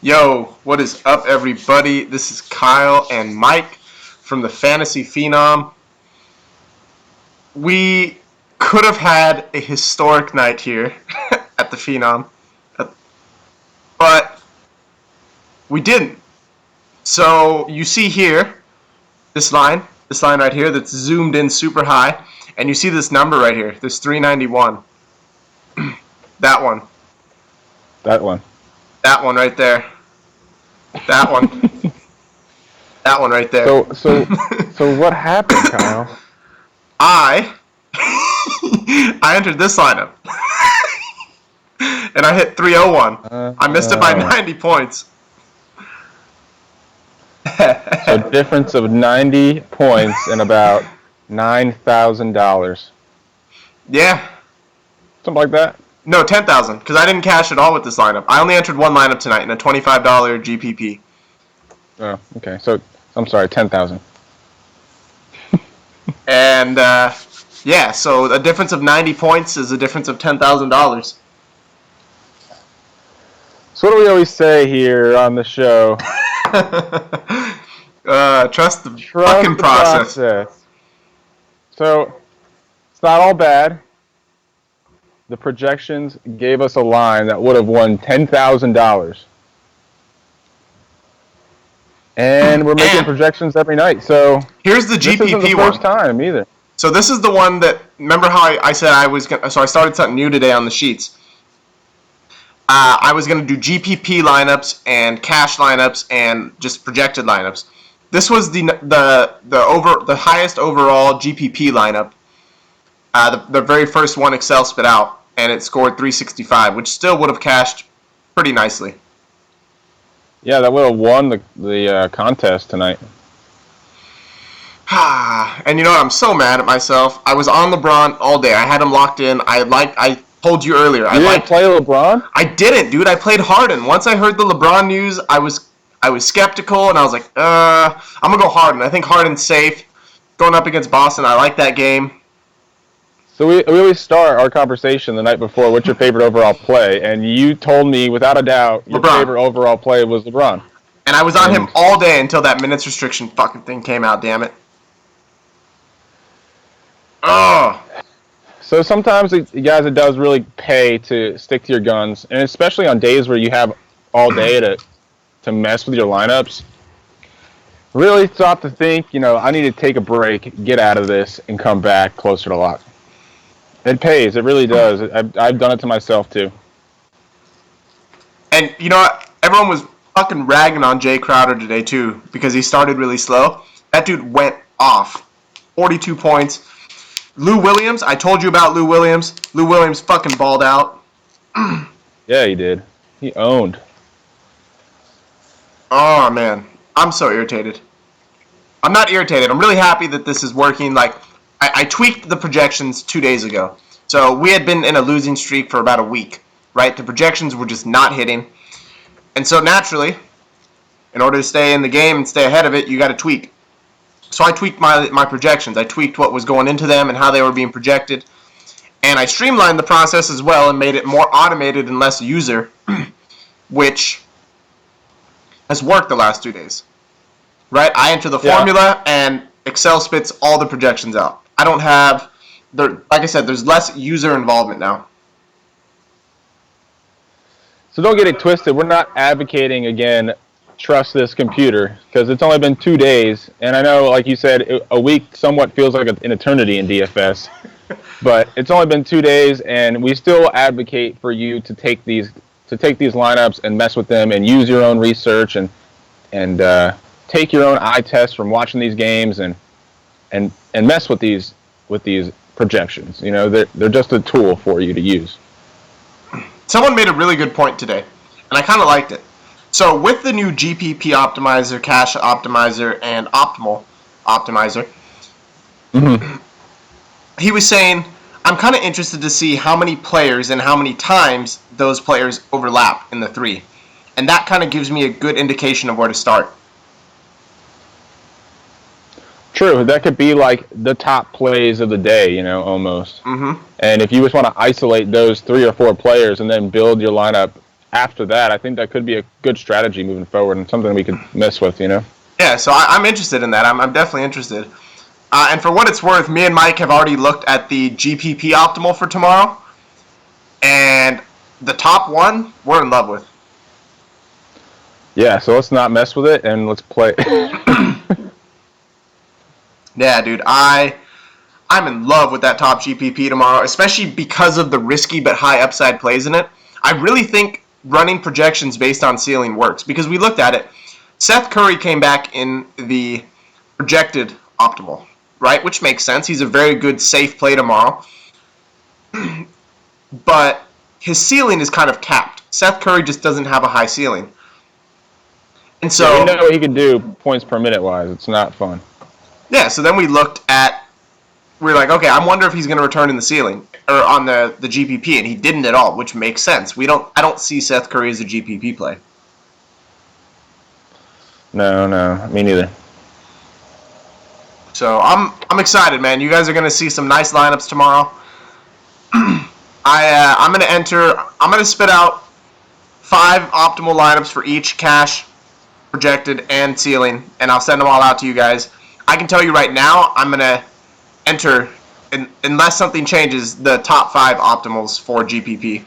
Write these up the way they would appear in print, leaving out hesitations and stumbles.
Yo, what is up, everybody? This is Kyle and Mike from the Fantasy Phenom. We could have had a historic night here at the Phenom, but we didn't. So you see here this line right here that's zoomed in super high, and you see this number right here, this 391. That one. That one. That one right there. That one. That one right there. So what happened, Kyle? I entered this lineup and I hit 301. I missed it by 90 points. A difference of 90 points and about $9,000. Yeah. Something like that? No, 10,000 because I didn't cash at all with this lineup. I only entered one lineup tonight in a $25 GPP. Oh, okay. So I'm sorry, 10,000. And yeah, so a difference of 90 points is a difference of $10,000. So what do we always say here on the show? Trust the fucking process. So it's not all bad. The projections gave us a line that would have won $10,000. And we're making projections every night. So here's the GPP this isn't the first time either. So this is the one that, remember how I said I was going to, so I started something new today on the sheets. I was going to do GPP lineups and cash lineups and just projected lineups. This was the highest overall GPP lineup. The very first one Excel spit out, and it scored 365, which still would have cashed pretty nicely. Yeah, that would have won the contest tonight. And you know what? I'm so mad at myself. I was on LeBron all day. I had him locked in. I told you earlier. You didn't play LeBron? I didn't, dude. I played Harden. Once I heard the LeBron news, I was skeptical, and I was like, I'm gonna go Harden. I think Harden's safe. Going up against Boston, I like that game. So we always start our conversation the night before, what's your favorite overall play? And you told me, without a doubt, your favorite overall play was LeBron. And I was on him all day until that minutes restriction fucking thing came out, damn it. Oh. So sometimes, guys, it does really pay to stick to your guns, and especially on days where you have all day to mess with your lineups. Really stop to think, I need to take a break, get out of this, and come back closer to lock. It pays. It really does. I've done it to myself, too. And you know what? Everyone was fucking ragging on Jay Crowder today, too, because he started really slow. That dude went off. 42 points. Lou Williams, I told you about Lou Williams. Lou Williams fucking balled out. Yeah, he did. He owned. Oh, man. I'm so irritated. I'm not irritated. I'm really happy that this is working. Like, I tweaked the projections 2 days ago. So we had been in a losing streak for about a week, right? The projections were just not hitting. And so naturally, in order to stay in the game and stay ahead of it, you got to tweak. So I tweaked my projections. I tweaked what was going into them and how they were being projected. And I streamlined the process as well and made it more automated and less user, which has worked the last 2 days. Right? I enter the formula and Excel spits all the projections out. I don't have, like I said, there's less user involvement now. So don't get it twisted. We're not advocating, again, trust this computer, because it's only been 2 days, and I know, like you said, a week somewhat feels like an eternity in DFS, but it's only been 2 days, and we still advocate for you to take these lineups and mess with them and use your own research and take your own eye test from watching these games and mess with these projections. They're just a tool for you to use. Someone made a really good point today, and I kind of liked it. So with the new GPP optimizer, cash optimizer, and optimal optimizer, he was saying, I'm kind of interested to see how many players and how many times those players overlap in the three. And that kind of gives me a good indication of where to start. True, that could be like the top plays of the day, almost. Mm-hmm. And if you just want to isolate those 3 or 4 players and then build your lineup after that, I think that could be a good strategy moving forward and something we could mess with, you know? Yeah, so I'm interested in that. I'm definitely interested. And for what it's worth, me and Mike have already looked at the GPP optimal for tomorrow, and the top one we're in love with. Yeah, so let's not mess with it and let's play. Yeah, dude, I'm in love with that top GPP tomorrow, especially because of the risky but high upside plays in it. I really think running projections based on ceiling works because we looked at it. Seth Curry came back in the projected optimal, right? Which makes sense. He's a very good, safe play tomorrow. But his ceiling is kind of capped. Seth Curry just doesn't have a high ceiling. And Yeah, we so, know what he can do points per minute wise. It's not fun. yeah, so then we were like, okay, I wonder if he's going to return in the ceiling or on the GPP, and he didn't at all, which makes sense. I don't see Seth Curry as a GPP play. No, me neither. So I'm excited, man. You guys are going to see some nice lineups tomorrow. I'm going to I'm going to spit out 5 optimal lineups for each cash, projected, and ceiling, and I'll send them all out to you guys. I can tell you right now, I'm going to enter, unless something changes, the top 5 optimals for GPP.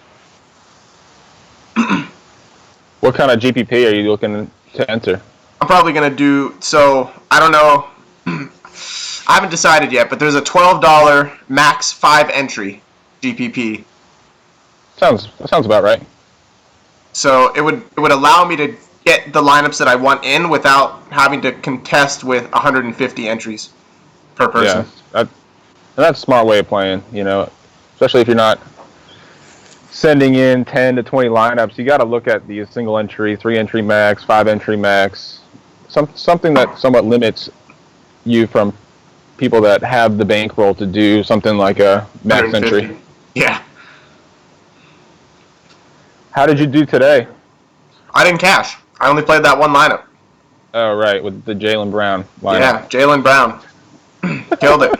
What kind of GPP are you looking to enter? I'm probably going to do, so I don't know, I haven't decided yet, but there's a $12 max 5 entry GPP. Sounds about right. So it would allow me to get the lineups that I want in without having to contest with 150 entries per person. Yeah, that's a smart way of playing, you know, especially if you're not sending in 10 to 20 lineups. You got to look at the single entry, 3 entry max, 5 entry max, something that somewhat limits you from people that have the bankroll to do something like a max entry. Yeah. How did you do today? I didn't cash. I only played that one lineup. Oh, right, with the Jaylen Brown lineup. Yeah, Jaylen Brown. Killed it.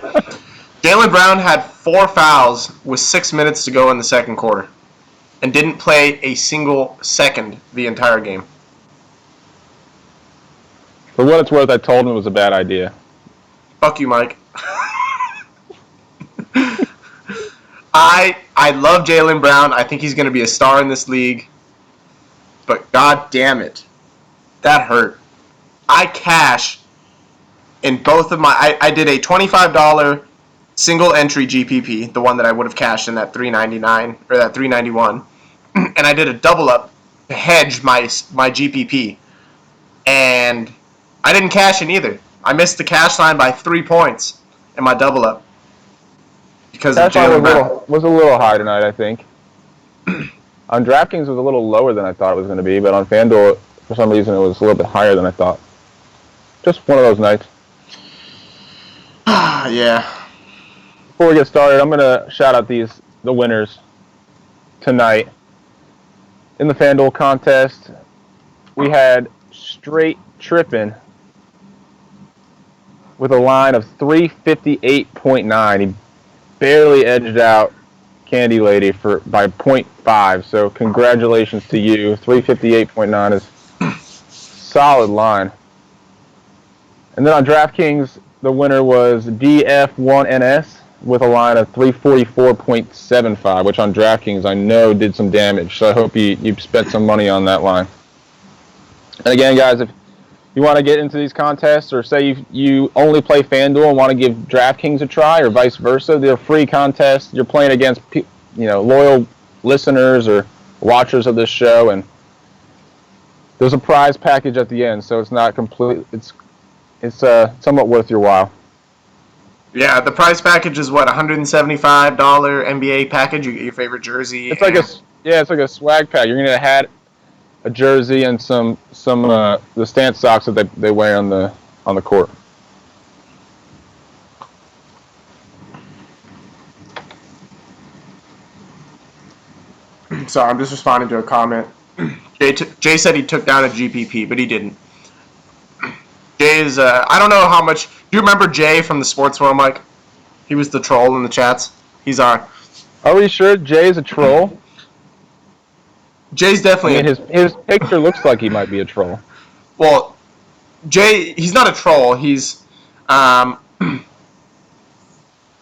Jaylen Brown had 4 fouls with 6 minutes to go in the second quarter and didn't play a single second the entire game. For what it's worth, I told him it was a bad idea. Fuck you, Mike. I love Jaylen Brown. I think he's going to be a star in this league. But god damn it. That hurt. I cash in both of my... I did a $25 single entry GPP, the one that I would have cashed in that $3.99 or that $3.91, and I did a double up to hedge my GPP, and I didn't cash in either. I missed the cash line by 3 points in my double up because of Jaylen Brown. Was a little high tonight, I think. On DraftKings, it was a little lower than I thought it was going to be, but on FanDuel, for some reason, it was a little bit higher than I thought. Just one of those nights. Yeah. Before we get started, I'm going to shout out the winners tonight. In the FanDuel contest, we had Straight Trippin' with a line of 358.9. He barely edged out Candy Lady by 0.5. So congratulations to you. 358.9 is a solid line. And then on DraftKings, the winner was DF1NS with a line of 344.75, which on DraftKings I know did some damage. So I hope you spent some money on that line. And again, guys, if you want to get into these contests, or say you only play FanDuel and want to give DraftKings a try, or vice versa, they're free contests. You're playing against loyal listeners or watchers of this show, and there's a prize package at the end, so it's not complete. It's somewhat worth your while. Yeah, the prize package is what, $175 NBA package. You get your favorite jersey. It's like a swag pack. You're gonna have a jersey and some the stance socks that they wear on the court. Sorry, I'm just responding to a comment. Jay said he took down a GPP, but he didn't. Jay is, I don't know how much... Do you remember Jay from the Sports World, Mike? He was the troll in the chats. He's our... Are we sure Jay is a troll? Jay's I definitely mean, his picture looks like he might be a troll. well, Jay, he's not a troll. Um,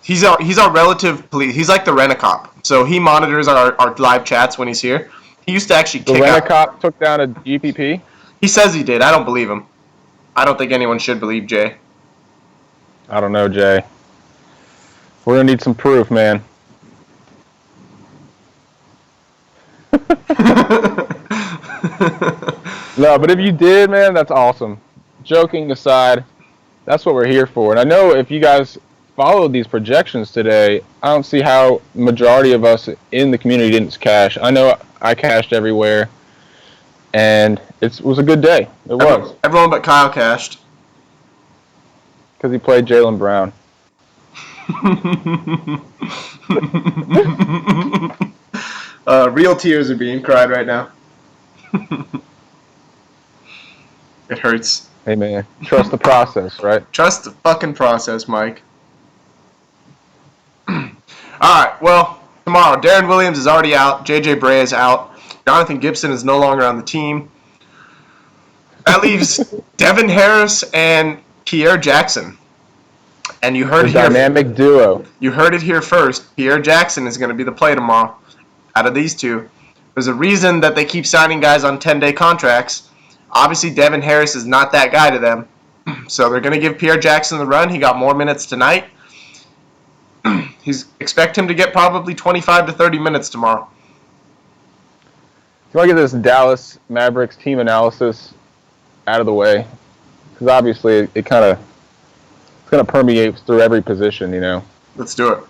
he's our relative police. He's like the rent-a-cop. So he monitors our live chats when he's here. He used to actually The kick out. Rent-A-Cop took down a GPP. He says he did. I don't believe him. I don't think anyone should believe Jay. I don't know, Jay. We're gonna need some proof, man. No, but if you did, man, that's awesome. Joking aside, that's what we're here for. And I know if you guys followed these projections today, I don't see how majority of us in the community didn't cash. I know I cashed everywhere, and it was a good day. It was. Everyone but Kyle cashed. Because he played Jaylen Brown. Real tears are being cried right now. It hurts. Hey, man. Trust the process, right? Trust the fucking process, Mike. Alright, well, tomorrow, Darren Williams is already out. JJ Bray is out. Jonathan Gibson is no longer on the team. That leaves Devin Harris and Pierre Jackson. And you heard it here. Dynamic duo. You heard it here first. Pierre Jackson is going to be the play tomorrow. Out of these two, there's a reason that they keep signing guys on 10-day contracts. Obviously, Devin Harris is not that guy to them. So they're going to give Pierre Jackson the run. He got more minutes tonight. Expect him to get probably 25 to 30 minutes tomorrow. Do you want to get this Dallas Mavericks team analysis out of the way? Because obviously it kind of permeates through every position, you know. Let's do it.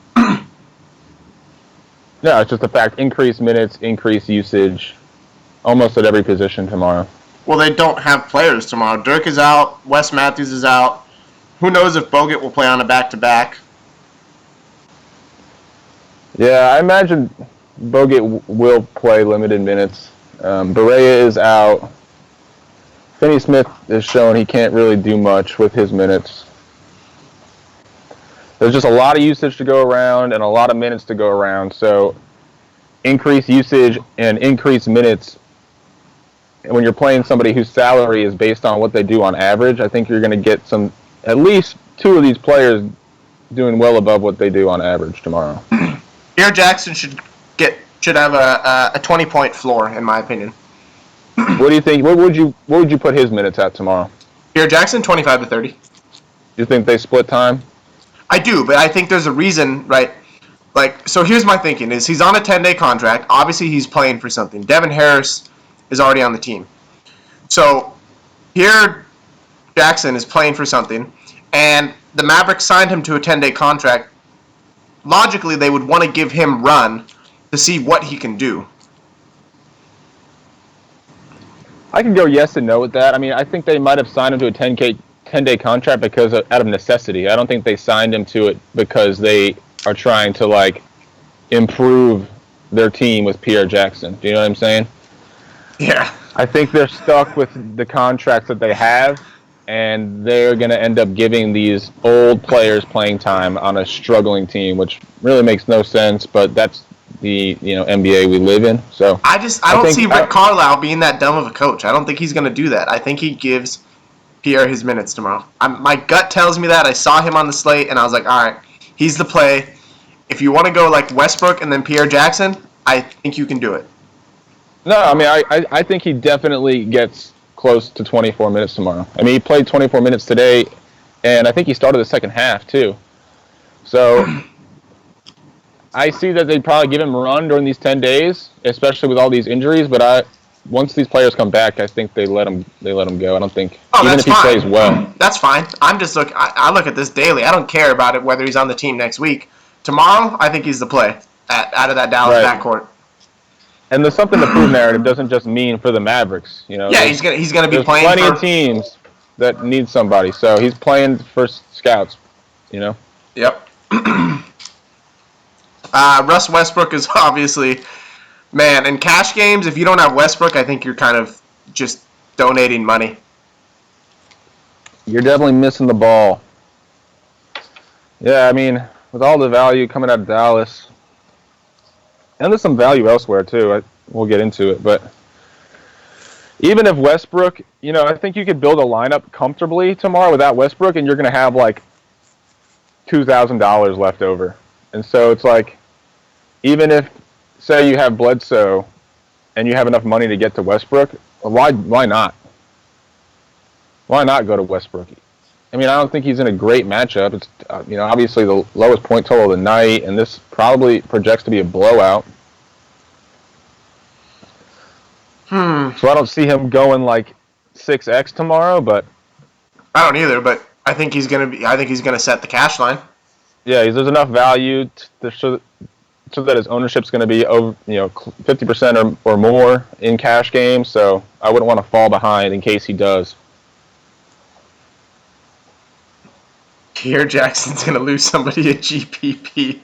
Yeah, it's just a fact. Increased minutes, increased usage, almost at every position tomorrow. Well, they don't have players tomorrow. Dirk is out. Wes Matthews is out. Who knows if Bogut will play on a back-to-back. Yeah, I imagine Bogut will play limited minutes. Barea is out. Finney Smith is showing he can't really do much with his minutes. There's just a lot of usage to go around and a lot of minutes to go around. So increased usage and increased minutes, when you're playing somebody whose salary is based on what they do on average, I think you're going to get at least two of these players doing well above what they do on average tomorrow. Pierre Jackson should have a 20-point floor, in my opinion. What do you think? What would you put his minutes at tomorrow? Pierre Jackson, 25 to 30. You think they split time? I do, but I think there's a reason, right? So here's my thinking, is he's on a 10-day contract. Obviously, he's playing for something. Devin Harris is already on the team. So Pierre Jackson is playing for something, and the Mavericks signed him to a 10-day contract. Logically, they would want to give him run to see what he can do. I can go yes and no with that. I mean, I think they might have signed him to a 10-day contract because out of necessity. I don't think they signed him to it because they are trying to improve their team with Pierre Jackson. Do you know what I'm saying? Yeah. I think they're stuck with the contracts that they have, and they're going to end up giving these old players playing time on a struggling team, which really makes no sense, but that's the NBA we live in. So I don't see Rick Carlisle being that dumb of a coach. I don't think he's going to do that. I think he gives Pierre his minutes tomorrow. My gut tells me that. I saw him on the slate, and I was like, all right, he's the play. If you want to go like Westbrook and then Pierre Jackson, I think you can do it. No, I mean, I think he definitely gets close to 24 minutes tomorrow. I mean, he played 24 minutes today, and I think he started the second half, too. So I see that they'd probably give him a run during these 10 days, especially with all these injuries, but once these players come back, I think they let him go. I don't think, even if he plays well. That's fine. I look at this daily. I don't care about it whether he's on the team next week. Tomorrow, I think he's the play out of that Dallas backcourt. And the something to prove narrative doesn't just mean for the Mavericks, Yeah, he's gonna be playing. There's plenty of teams that need somebody, so he's playing for scouts, Yep. Russ Westbrook is obviously, man, in cash games, if you don't have Westbrook, I think you're kind of just donating money. You're definitely missing the ball. Yeah, I mean, with all the value coming out of Dallas, and there's some value elsewhere too. we'll get into it. But even if Westbrook, I think you could build a lineup comfortably tomorrow without Westbrook, and you're going to have like $2,000 left over. And so it's like, even if, say, you have Bledsoe and you have enough money to get to Westbrook, why not? Why not go to Westbrook? I mean, I don't think he's in a great matchup. It's obviously the lowest point total of the night, and this probably projects to be a blowout. So I don't see him going like 6x tomorrow, but I don't either. But I think he's gonna set the cash line. Yeah, there's enough value so that his ownership's going to be over 50% or more in cash games. So I wouldn't want to fall behind in case he does. Pierre Jackson's gonna lose somebody at GPP.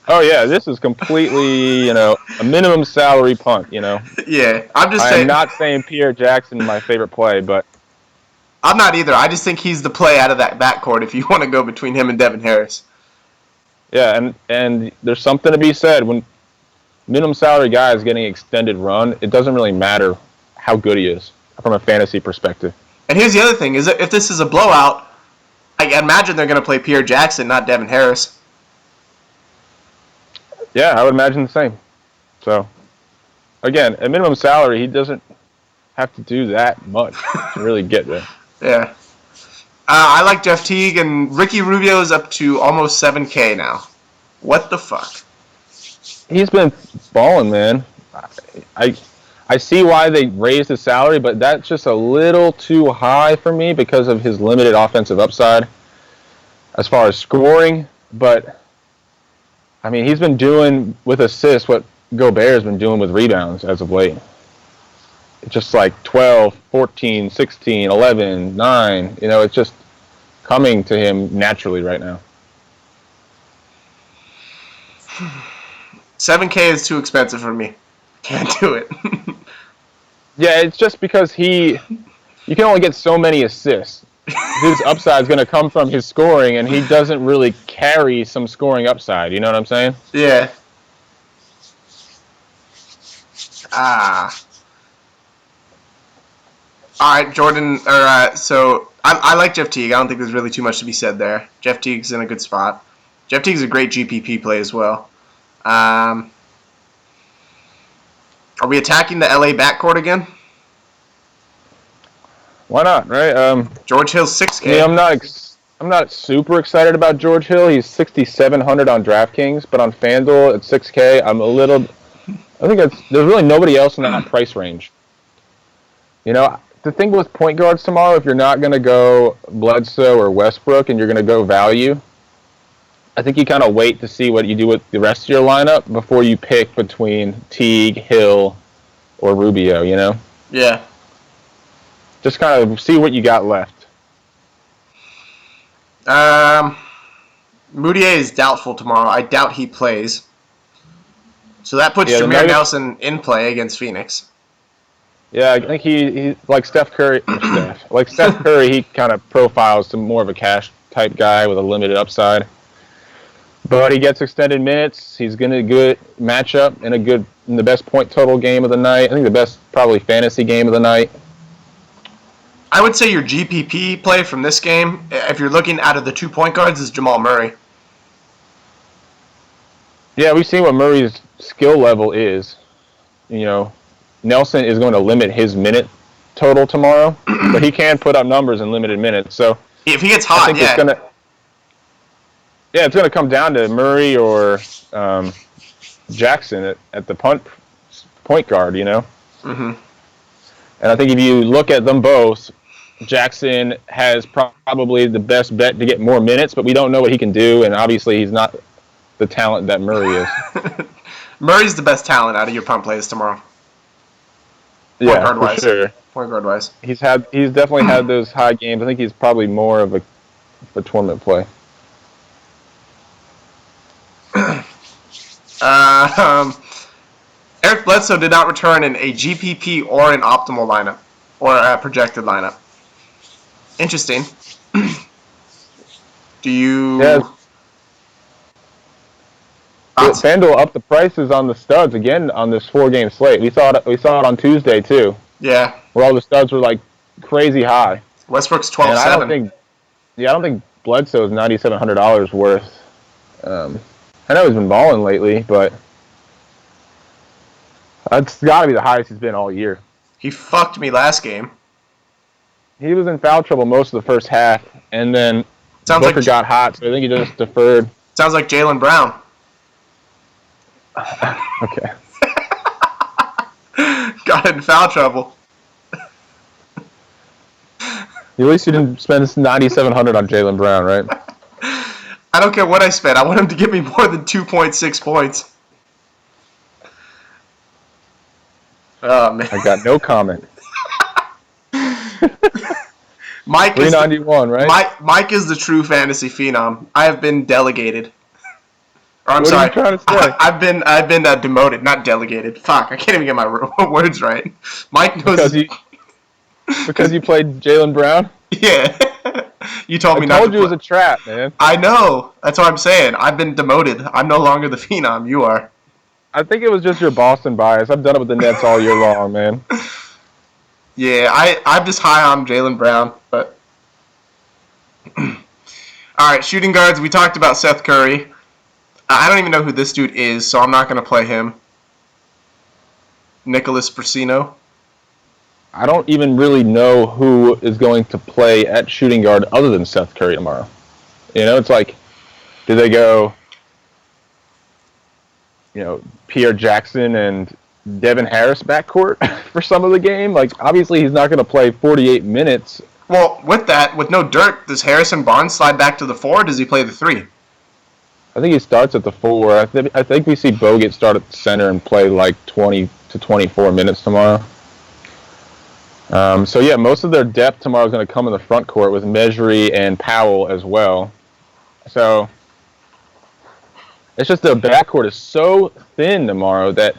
Oh yeah, this is completely a minimum salary punt. Yeah, I'm not saying Pierre Jackson my favorite play, but I'm not either. I just think he's the play out of that backcourt if you want to go between him and Devin Harris. Yeah, and there's something to be said when minimum salary guy is getting extended run. It doesn't really matter how good he is from a fantasy perspective. And here's the other thing: is that if this is a blowout, I imagine they're going to play Pierre Jackson, not Devin Harris. Yeah, I would imagine the same. So, again, at minimum salary, he doesn't have to do that much to really get there. Yeah. I like Jeff Teague, and Ricky Rubio is up to almost 7K now. What the fuck? He's been balling, man. I see why they raised his salary, but that's just a little too high for me because of his limited offensive upside as far as scoring. But, I mean, he's been doing with assists what Gobert's been doing with rebounds as of late. It's just like 12, 14, 16, 11, 9. It's just coming to him naturally right now. 7K is too expensive for me. Can't do it. Yeah, it's just because you can only get so many assists. His upside is going to come from his scoring, and he doesn't really carry some scoring upside. You know what I'm saying? Yeah. All right, Jordan. So I like Jeff Teague. I don't think there's really too much to be said there. Jeff Teague's in a good spot. Jeff Teague's a great GPP play as well. Are we attacking the LA backcourt again? Why not, right? George Hill's 6K. Yeah, I'm not super excited about George Hill. He's 6,700 on DraftKings, but on FanDuel at 6K, I think there's really nobody else in that price range. The thing with point guards tomorrow, if you're not going to go Bledsoe or Westbrook and you're going to go value, I think you kind of wait to see what you do with the rest of your lineup before you pick between Teague, Hill, or Rubio, Yeah. Just kind of see what you got left. Moutier is doubtful tomorrow. I doubt he plays. So that puts Jameer Nelson in play against Phoenix. Yeah, I think he like Steph Curry. Steph Curry, he kind of profiles to more of a cash type guy with a limited upside. But he gets extended minutes. He's going to good matchup in the best point total game of the night. I think the best probably fantasy game of the night. I would say your GPP play from this game, if you're looking out of the 2 point guards, is Jamal Murray. Yeah, we've seen what Murray's skill level is. Nelson is going to limit his minute total tomorrow, but he can put up numbers in limited minutes. So if he gets hot, it's going to come down to Murray or Jackson at the point guard. Mm-hmm. And I think if you look at them both, Jackson has probably the best bet to get more minutes, but we don't know what he can do, and obviously he's not the talent that Murray is. Murray's the best talent out of your punt plays tomorrow. Point guard wise. For sure. Point guard wise. He's definitely had those high games. I think he's probably more of a tournament play. Eric Bledsoe did not return in a GPP or an optimal lineup or a projected lineup. Interesting. Do you? Yeah. FanDuel upped the prices on the studs again on this 4-game slate. We saw it on Tuesday too. Yeah. Where all the studs were like crazy high. Westbrook's 12-7. And I don't think Bledsoe's $9,700 worth. I know he's been balling lately, but that's got to be the highest he's been all year. He fucked me last game. He was in foul trouble most of the first half, and then Booker got hot, so I think he just deferred. Sounds like Jaylen Brown. Okay. Got in foul trouble. At least you didn't spend $9,700 on Jaylen Brown, right? I don't care what I spent. I want him to give me more than 2.6 points. Oh, man. I got no comment. Mike 391, right? Mike is the true fantasy phenom. I have been delegated. Or I'm sorry. What are you trying to say? I've been demoted, not delegated. Fuck, I can't even get my words right. Mike knows. Because you played Jaylen Brown? Yeah. You told me not to. I told you it was a trap, man. I know. That's what I'm saying. I've been demoted. I'm no longer the phenom. You are. I think it was just your Boston bias. I've done it with the Nets all year long, man. Yeah, I'm just high on Jaylen Brown, but all right, shooting guards. We talked about Seth Curry. I don't even know who this dude is, so I'm not going to play him. Nicholas Brasino. I don't even really know who is going to play at shooting guard other than Seth Curry tomorrow. You know, it's like, do they go, Pierre Jackson and Devin Harris backcourt for some of the game? Like, obviously he's not going to play 48 minutes. Well, with no Dirk, does Harrison Barnes slide back to the 4, or does he play the 3? I think he starts at the 4. I think we see Bogut start at the center and play like 20 to 24 minutes tomorrow. So yeah, most of their depth tomorrow is going to come in the front court with Mejri and Powell as well. So it's just the backcourt is so thin tomorrow that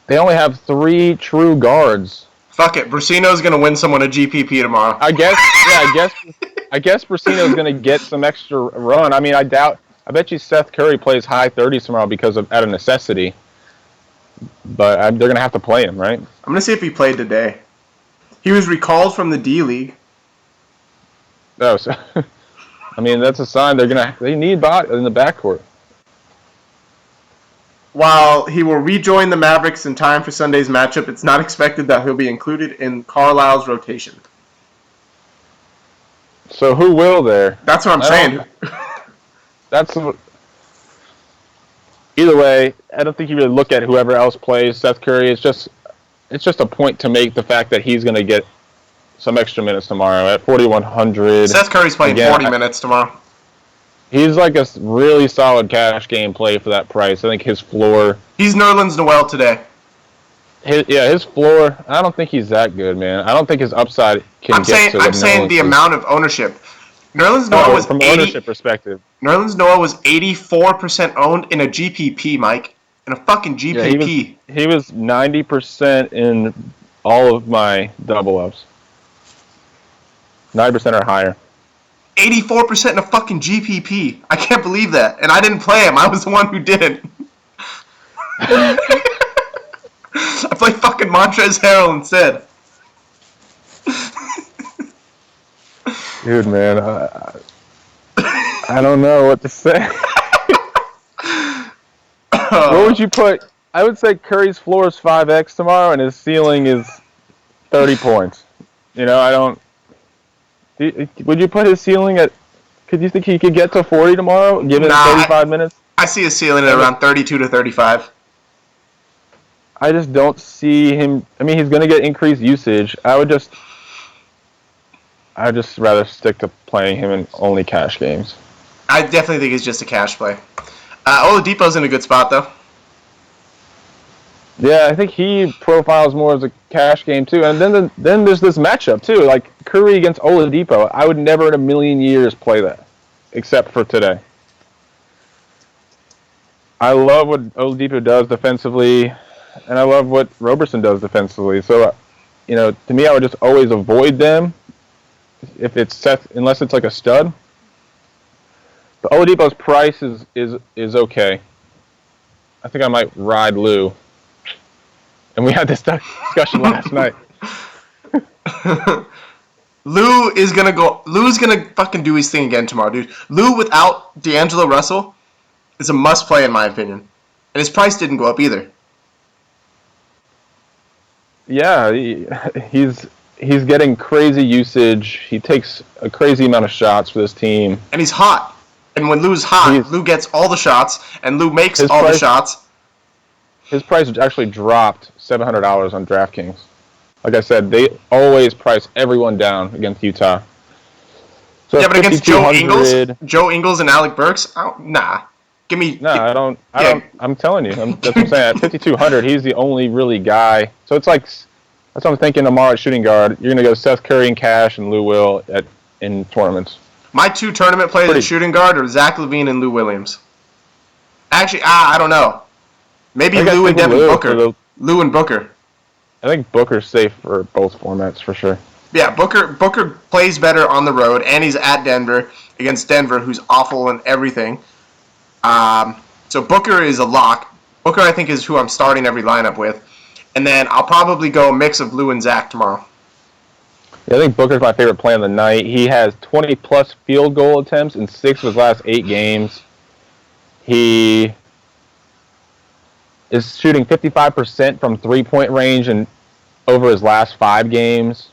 they only have 3 true guards. Fuck it, Brasino's going to win someone a GPP tomorrow. I guess Brasino's going to get some extra run. I mean, I bet you Seth Curry plays high 30s tomorrow out of necessity. But they're going to have to play him, right? I'm going to see if he played today. He was recalled from the D-League. Oh, so, I mean, that's a sign they need body in the backcourt. While he will rejoin the Mavericks in time for Sunday's matchup, it's not expected that he'll be included in Carlisle's rotation. So who will there? That's what I'm saying. Either way, I don't think you really look at whoever else plays Seth Curry. It's just a point to make the fact that he's going to get some extra minutes tomorrow at 4,100. Seth Curry's playing 40 minutes tomorrow. He's like a really solid cash game play for that price. I think his floor. He's Nerlens Noel today. His floor. I don't think he's that good, man. I don't think his upside can I'm saying the amount of ownership. Nerlens Noel was from ownership perspective. Nerlens Noel was 84% owned in a GPP, Mike. In a fucking GPP. Yeah, he was 90% in all of my double ups. 90% or higher. 84% in a fucking GPP. I can't believe that. And I didn't play him. I was the one who did. I played fucking Montrezl Harrell instead. Dude, man, I don't know what to say. What would you put? I would say Curry's floor is 5x tomorrow, and his ceiling is 30 points. Would you put his ceiling at? Could you think he could get to 40 tomorrow, given 35 minutes? I see his ceiling at around 32 to 35. I just don't see him. I mean, he's going to get increased usage. I'd just rather stick to playing him in only cash games. I definitely think it's just a cash play. Oladipo's in a good spot, though. Yeah, I think he profiles more as a cash game, too. And then there's this matchup, too. Like, Curry against Oladipo. I would never in a million years play that, except for today. I love what Oladipo does defensively, and I love what Roberson does defensively. So, to me, I would just always avoid them if it's Seth, unless it's like a stud. The Oladipo's price is okay. I think I might ride Lou. And we had this discussion last night. Lou's gonna fucking do his thing again tomorrow, dude. Lou without D'Angelo Russell is a must play in my opinion. And his price didn't go up either. Yeah, he's getting crazy usage. He takes a crazy amount of shots for this team. And he's hot. And when Lou's hot, Lou gets all the shots, and Lou makes all the shots. His price actually dropped $700 on DraftKings. Like I said, they always price everyone down against Utah. So yeah, but against Joe Ingles and Alec Burks, nah. Give me. No, I don't. I'm telling you, that's what I'm saying. At 5,200, he's the only really guy. So it's like, that's what I'm thinking. Tomorrow at shooting guard, you're gonna go Seth Curry and Cash and Lou Will in tournaments. My 2 tournament players at shooting guard are Zach LaVine and Lou Williams. Actually, I don't know. Maybe Lou and Devin Booker. Lou and Booker. I think Booker's safe for both formats for sure. Yeah, Booker plays better on the road, and he's at Denver against Denver, who's awful and everything. So Booker is a lock. Booker, I think, is who I'm starting every lineup with. And then I'll probably go a mix of Lou and Zach tomorrow. Yeah, I think Booker's my favorite play on the night. He has 20-plus field goal attempts in 6 of his last 8 games. He is shooting 55% from three-point range and over his last 5 games.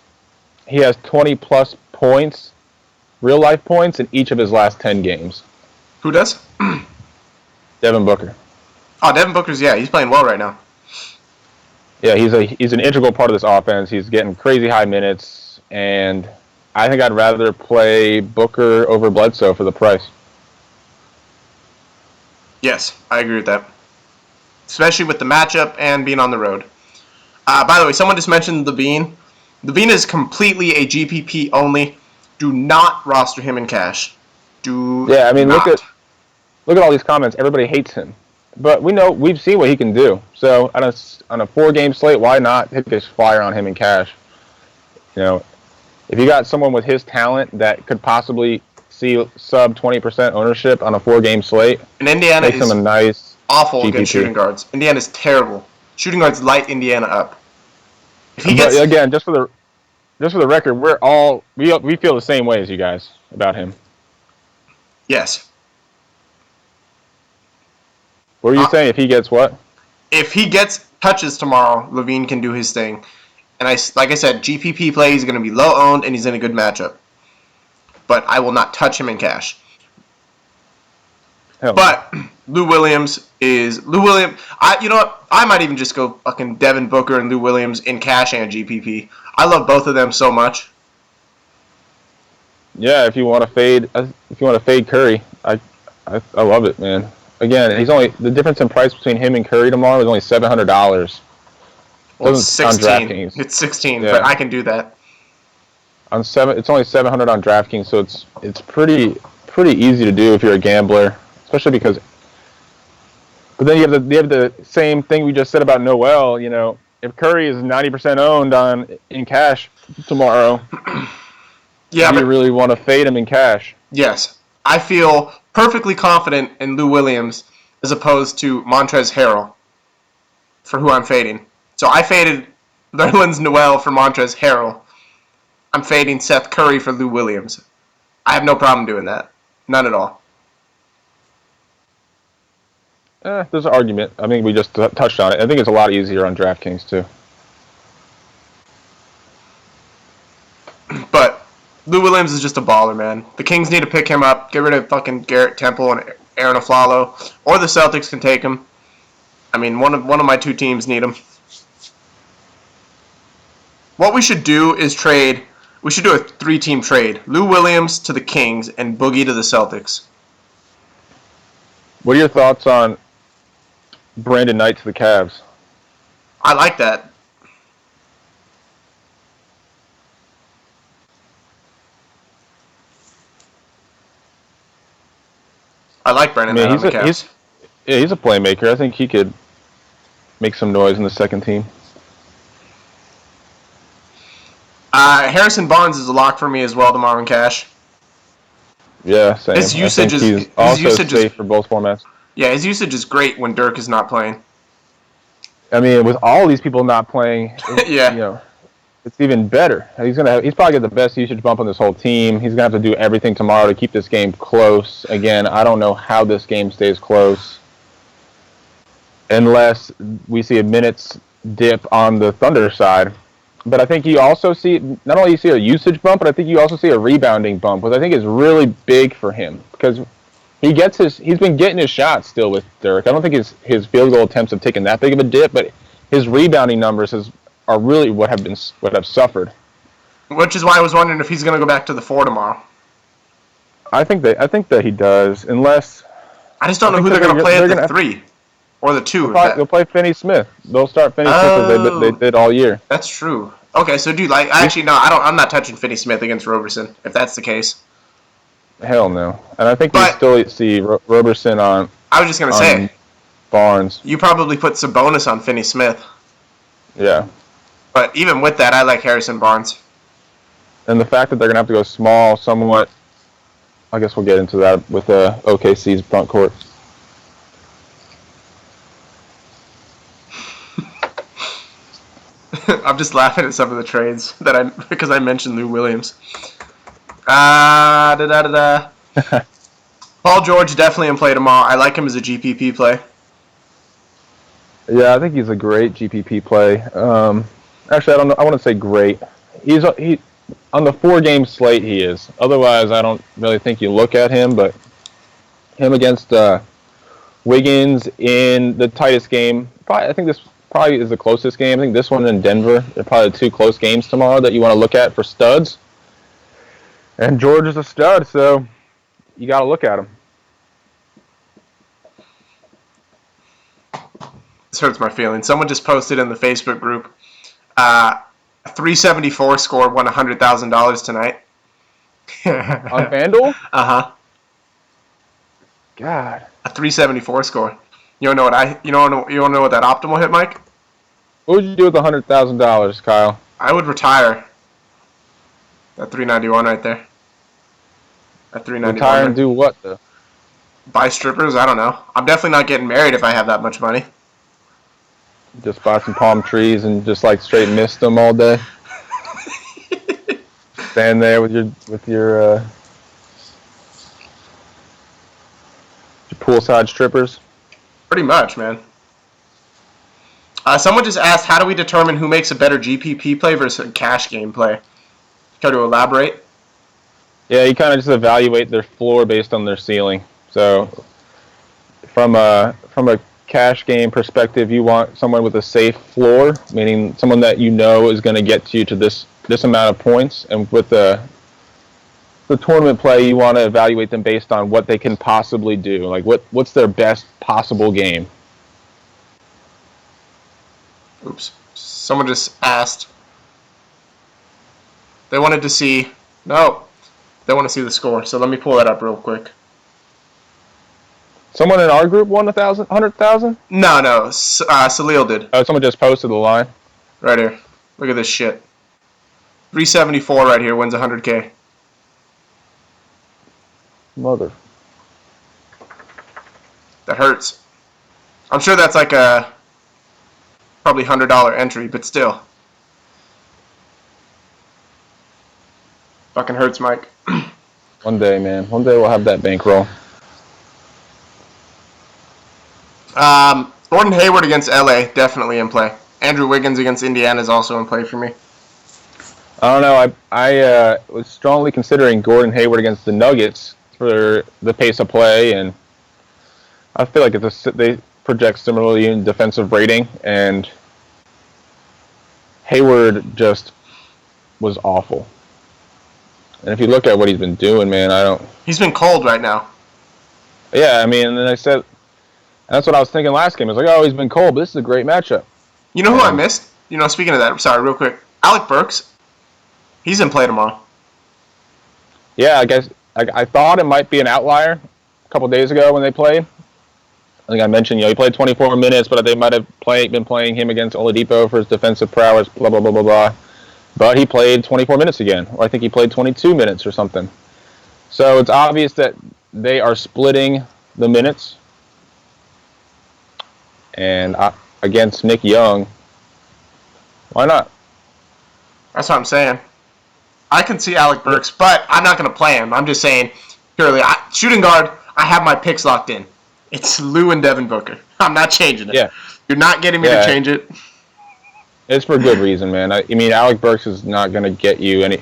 He has 20-plus points, real-life points, in each of his last 10 games. Who does? Devin Booker. Oh, Devin Booker's, yeah, he's playing well right now. Yeah, he's an integral part of this offense. He's getting crazy high minutes, and I think I'd rather play Booker over Bledsoe for the price. Yes, I agree with that. Especially with the matchup and being on the road. By the way, someone just mentioned LaVine. LaVine is completely a GPP only. Do not roster him in cash. Look at all these comments. Everybody hates him, but we've seen what he can do. So on a 4-game slate, why not take this flyer on him in cash? If you got someone with his talent that could possibly see sub 20% ownership on a 4-game slate, and Indiana makes him a nice awful GPP. Against shooting guards. Indiana's terrible. Shooting guards light Indiana up. Again, just for the record, we feel the same way as you guys about him. Yes. What were you saying? If he gets what? If he gets touches tomorrow, LaVine can do his thing. And like I said, GPP play, he's going to be low owned and he's in a good matchup. But I will not touch him in cash. But Lou Williams. You know what? I might even just go fucking Devin Booker and Lou Williams in cash and GPP. I love both of them so much. Yeah, if you want to fade Curry, I love it, man. Again, the difference in price between him and Curry tomorrow is only $700. Well, it's 16. It's 16, yeah. But I can do that. It's only $700 on DraftKings, so it's pretty easy to do if you're a gambler, especially because. But then you have the same thing we just said about Noel. If Curry is 90% owned in cash tomorrow, do you really want to fade him in cash? Yes, I feel perfectly confident in Lou Williams as opposed to Montrezl Harrell for who I'm fading. So I faded Nerlens Noel for Montrezl Harrell. I'm fading Seth Curry for Lou Williams. I have no problem doing that. None at all. There's an argument. I mean, we just touched on it. I think it's a lot easier on DraftKings, too. But Lou Williams is just a baller, man. The Kings need to pick him up, get rid of fucking Garrett Temple and Aaron Aflalo, or the Celtics can take him. I mean, one of my 2 teams need him. What we should do is trade. We should do a 3-team trade. Lou Williams to the Kings and Boogie to the Celtics. What are your thoughts on Brandon Knight to the Cavs? I like that. I like Brandon Knight on the Cavs. He's a playmaker. I think he could make some noise in the second team. Harrison Barnes is a lock for me as well tomorrow in cash. Yeah, same. His usage I think is he's also usage safe is for both formats. yeah, his usage is great when Dirk is not playing. I mean, with all these people not playing, Yeah. it's even better. He's probably got the best usage bump on this whole team. He's gonna have to do everything tomorrow to keep this game close. Again, I don't know how this game stays close unless we see a minutes dip on the Thunder side. But I think you also see not only you see a usage bump, but I think you also see a rebounding bump, which I think is really big for him because he's been getting his shots still with Dirk. I don't think his field goal attempts have taken that big of a dip, but his rebounding numbers are really what have suffered. Which is why I was wondering if he's going to go back to the 4 tomorrow. I think that he does, unless I just don't know who they're going to play at the 3 or the 2. They'll play Finney Smith. They'll start Finney Smith as they did all year. That's true. Okay, so dude, actually no, I'm not touching Finney Smith against Roberson if that's the case. Hell no. And I think we still see Roberson on. I was just gonna say Barnes. You probably put some bonus on Finney Smith. Yeah. But even with that, I like Harrison Barnes. And the fact that they're gonna have to go small, somewhat. I guess we'll get into that with OKC's front court. I'm just laughing at some of the trades because I mentioned Lou Williams. Paul George definitely in play tomorrow. I like him as a GPP play. Yeah, I think he's a great GPP play. Actually, I don't know. I want to say great. He on the 4-game slate. He is. Otherwise, I don't really think you look at him. But him against Wiggins in the tightest game. I think this probably is the closest game. I think this one in Denver. They're probably 2 close games tomorrow that you want to look at for studs. And George is a stud, so you got to look at him. This hurts my feelings. Someone just posted in the Facebook group, a 374 score won $100,000 tonight. On FanDuel? Uh-huh. God. A 374 score. You don't know what you don't know what that optimal hit, Mike? What would you do with $100,000, Kyle? I would retire. That 391 right there. That 391. Retire and do what though? Buy strippers? I don't know. I'm definitely not getting married if I have that much money. Just buy some palm trees and just like straight mist them all day. Stand there with your poolside strippers. Pretty much, man. Someone just asked, how do we determine who makes a better GPP play versus a cash game play? Care to elaborate? Yeah, you kind of just evaluate their floor based on their ceiling. So, from a cash game perspective, you want someone with a safe floor, meaning someone that you know is going to get you to this amount of points. And with the tournament play, you want to evaluate them based on what they can possibly do. Like what's their best possible game. Oops. Someone just asked. They wanted to see. No. They want to see the score. So let me pull that up real quick. Someone in our group won 100,000? No. Salil did. Oh, someone just posted the line. Right here. Look at this shit. 374 right here wins 100K. Mother. That hurts. I'm sure that's like a probably $100 entry, but still. Fucking hurts, Mike. One day, man. One day we'll have that bankroll. Gordon Hayward against LA, definitely in play. Andrew Wiggins against Indiana is also in play for me. I don't know. I was strongly considering Gordon Hayward against the Nuggets for the pace of play, and I feel like they project similarly in defensive rating, and Hayward just was awful. And if you look at what he's been doing, man, He's been cold right now. Yeah, I mean, and then I said, that's what I was thinking last game. I was like, oh, he's been cold, but this is a great matchup. You know who I missed? Speaking of that, sorry, real quick. Alec Burks. He's in play tomorrow. Yeah, I guess I thought it might be an outlier a couple days ago when they played. I think I mentioned, he played 24 minutes, but they might have been playing him against Oladipo for his defensive prowess, blah, blah, blah, blah, blah. But he played 24 minutes again, or I think he played 22 minutes or something. So it's obvious that they are splitting the minutes. And against Nick Young, why not? That's what I'm saying. I can see Alec Burks, but I'm not going to play him. I'm just saying, purely, shooting guard, I have my picks locked in. It's Lou and Devin Booker. I'm not changing it. Yeah. You're not getting me to change it. It's for good reason, man. I mean, Alec Burks is not going to get you any.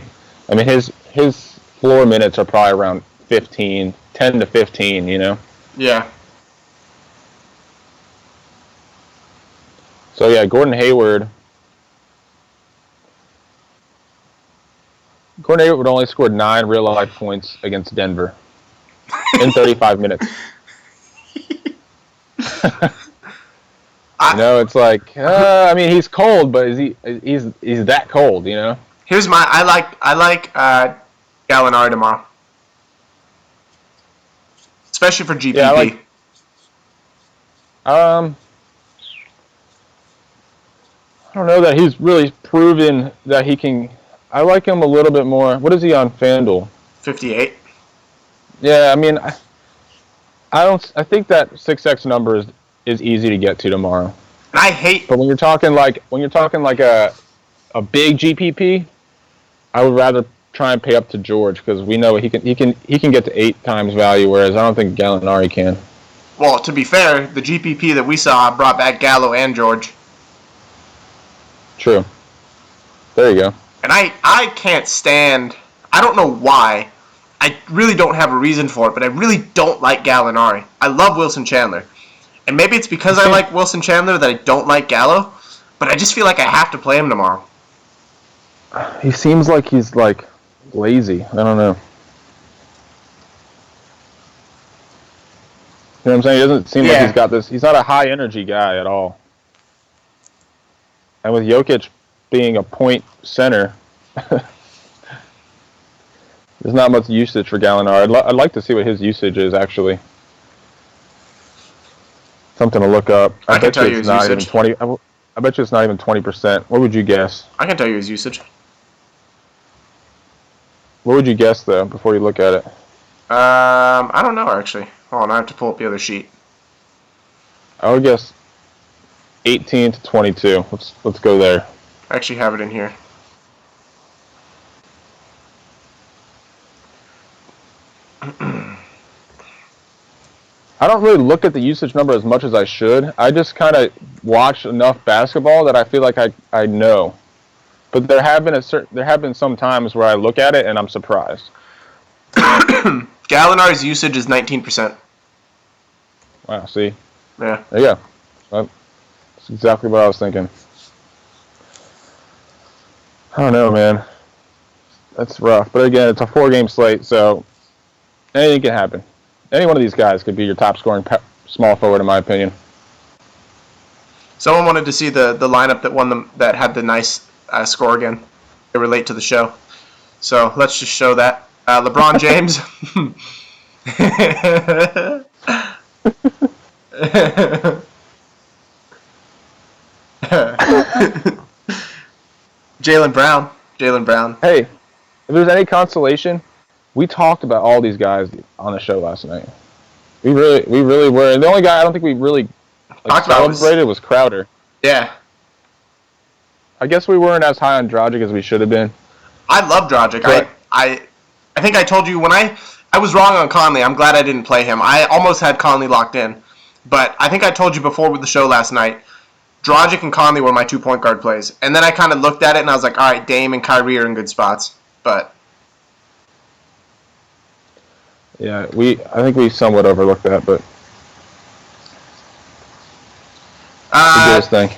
I mean, his floor minutes are probably around 10 to 15, you know? Yeah. So, yeah, Gordon Hayward only scored 9 real-life points against Denver in 35 minutes. You know, it's like, I mean, he's cold, but he's that cold, you know? Here's my, I like Gallinari tomorrow. Especially for GPP. Yeah, I don't know that he's really proven that he can. I like him a little bit more. What is he on FanDuel? 58. Yeah, I mean, I think that 6x number is easy to get to tomorrow. And I hate. But when you're talking like a big GPP, I would rather try and pay up to George because we know he can get to 8 times value, whereas I don't think Gallinari can. Well, to be fair, the GPP that we saw brought back Gallo and George. True. There you go. And I can't stand. I don't know why. I really don't have a reason for it, but I really don't like Gallinari. I love Wilson Chandler. And maybe it's because I like Wilson Chandler that I don't like Gallo, but I just feel like I have to play him tomorrow. He seems like he's like lazy. I don't know. You know what I'm saying? He doesn't seem like he's got this. He's not a high energy guy at all. And with Jokic being a point center, there's not much usage for Gallinari. I'd like to see what his usage is actually. Something to look up. I can tell you his usage. I bet you it's not even 20%. What would you guess? I can tell you his usage. What would you guess though before you look at it? I don't know actually. Hold on, I have to pull up the other sheet. I would guess 18 to 22. Let's go there. I actually have it in here. I don't really look at the usage number as much as I should. I just kind of watch enough basketball that I feel like I know. But there have been some times where I look at it and I'm surprised. Gallinari's usage is 19%. Wow, see? Yeah. There you go. That's exactly what I was thinking. I don't know, man. That's rough. But again, it's a 4-game slate, so anything can happen. Any one of these guys could be your top scoring small forward, in my opinion. Someone wanted to see the lineup that had the nice score again. They relate to the show. So let's just show that. LeBron James. Jaylen Brown. Hey, if there's any consolation, we talked about all these guys on the show last night. We really were. And the only guy I don't think we really celebrated was Crowder. Yeah. I guess we weren't as high on Dragic as we should have been. I love Dragic. But I think I told you when I was wrong on Conley. I'm glad I didn't play him. I almost had Conley locked in. But I think I told you before with the show last night, Dragic and Conley were my 2 point guard plays. And then I kind of looked at it and I was like, all right, Dame and Kyrie are in good spots. But yeah, I think we somewhat overlooked that, but he did his thing.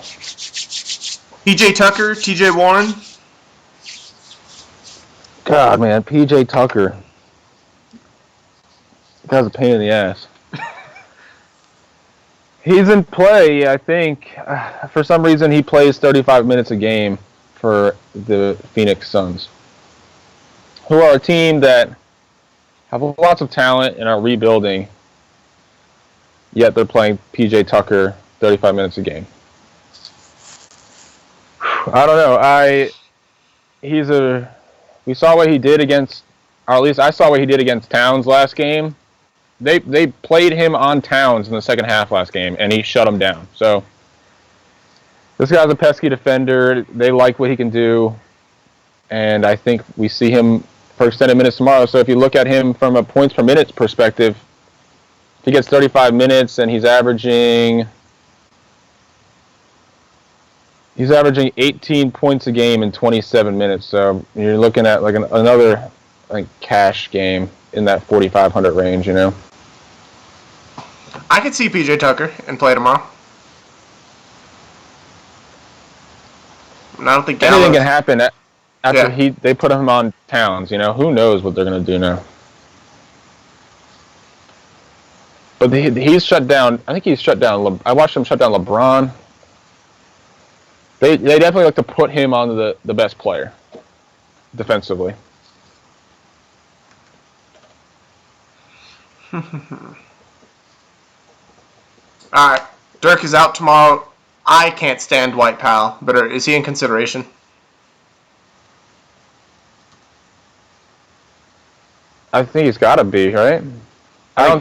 PJ Tucker, TJ Warren. God, man, PJ Tucker. That guy's a pain in the ass. He's in play, I think. For some reason, he plays 35 minutes a game for the Phoenix Suns, who are a team that have lots of talent and are rebuilding, yet they're playing PJ Tucker 35 minutes a game. I don't know. We saw what he did against or at least I saw what he did against Towns last game. They played him on Towns in the second half last game, and he shut him down. So this guy's a pesky defender. They like what he can do, and I think we see him for extended minutes tomorrow. So if you look at him from a points per minute perspective, if he gets 35 minutes and he's averaging 18 points a game in 27 minutes. So you're looking at like another cash game in that 4,500 range, you know. I could see PJ Tucker and play tomorrow. And I don't think anything can happen after they put him on Towns. You know, who knows what they're gonna do now. But he's shut down. I think he's shut down. I watched him shut down LeBron. They definitely like to put him on the best player defensively. All right, Dirk is out tomorrow. I can't stand Dwight Powell, but is he in consideration? I think he's got to be, right? I